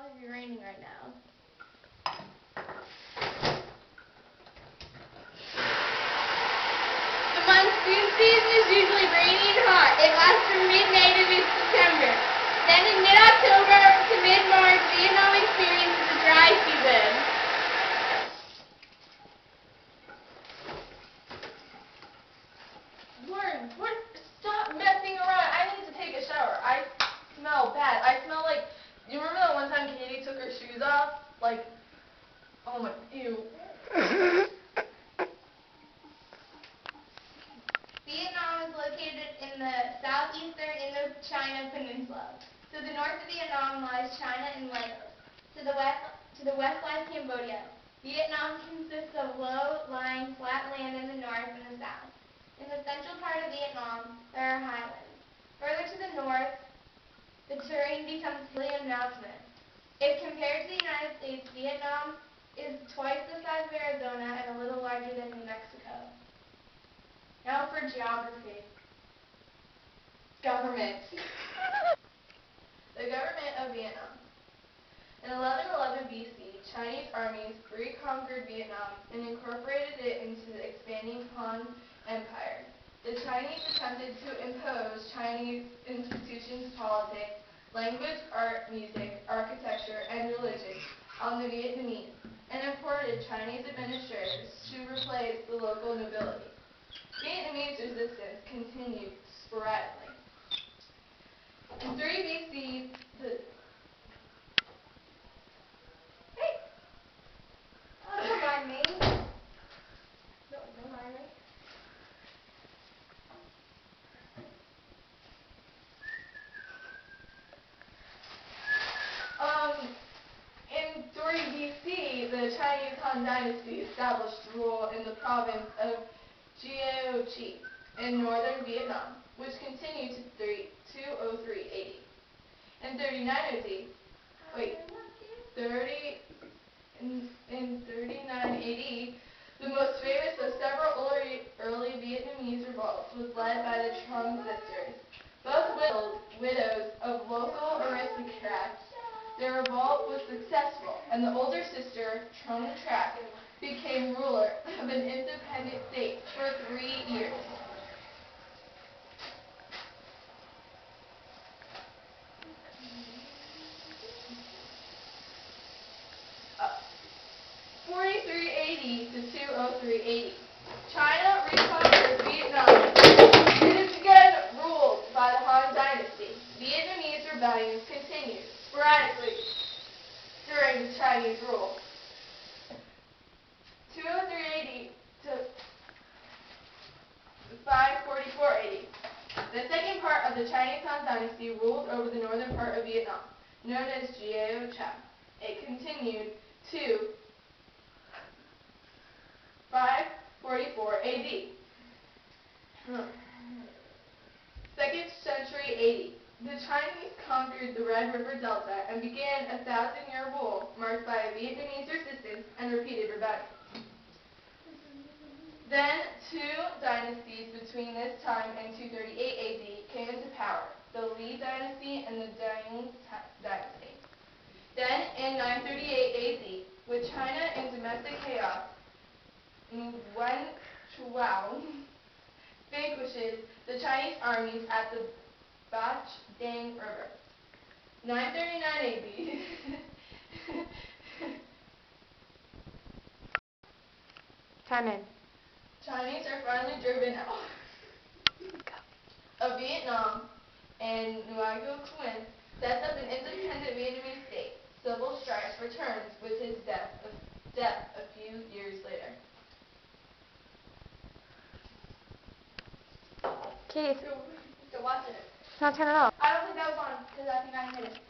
probably be raining right now. The monsoon season is usually rainy and hot. It lasts from mid-May to mid-September. Then in mid-October to mid-March, Vietnam experiences a dry season. Lauren, what? Stop messing around. I need to take a shower. I smell bad. I smell like, you remember that one time Katie took her shoes off? Like, oh my, ew. Vietnam is located in the southeastern Indochina Peninsula. To the north of Vietnam lies China and Laos. To the west lies Cambodia. Vietnam consists of low-lying flat land in the north and the south. In the central part of Vietnam, there are highlands. Further to the north, the terrain becomes hilly and mountainous. If compared to the United States, Vietnam is twice the size of Arizona and a little larger than New Mexico. Now for geography. Government. The government of Vietnam. In 1111 BC, Chinese armies reconquered Vietnam and incorporated it into the expanding Han Empire. The Chinese attempted to impose Chinese institutions, politics, language, art, music, architecture, and religion on the Vietnamese, and imported Chinese administrators to replace the local nobility. Vietnamese resistance continued sporadically. In 3 BC, Don't mind me. Don't mind me. In 3 BC, the Chinese Han Dynasty established rule in the province of Gyeochi in northern Vietnam, which continued to 203 AD. In 39 AD, the most famous of several early Vietnamese revolts was led by the Trung sisters, both widows of local aristocrats. Their revolt was successful, and the older sister, Trung Trac, became ruler of an independent state for 3 years. Uh, 43 AD to 203 AD. China reconquered Vietnam. It is again ruled by the Han Dynasty. Vietnamese rebellions continued sporadically during the Chinese rule. 203 AD to 544 AD. The second part of the Chinese Han Dynasty ruled over the northern part of Vietnam, known as Gyeochi. It continued to 544 AD. 2nd century AD. The Chinese conquered the Red River Delta and began a 1,000-year rule marked by Vietnamese resistance and repeated rebellions. Then 2 dynasties between this time and 238 AD came into power, the Li dynasty and the Deng dynasty. Then in 938 AD, with China in domestic chaos, Wen Chuao vanquishes the Chinese armies at the Bach Dang River. 939 AD. Time in. Chinese are finally driven out of Vietnam, and Nguyen Quyen sets up an independent Vietnamese state. Civil strife returns with his death a few years later. Keith, Still watching it. now turn it off. I don't think that was on because I think I hit it.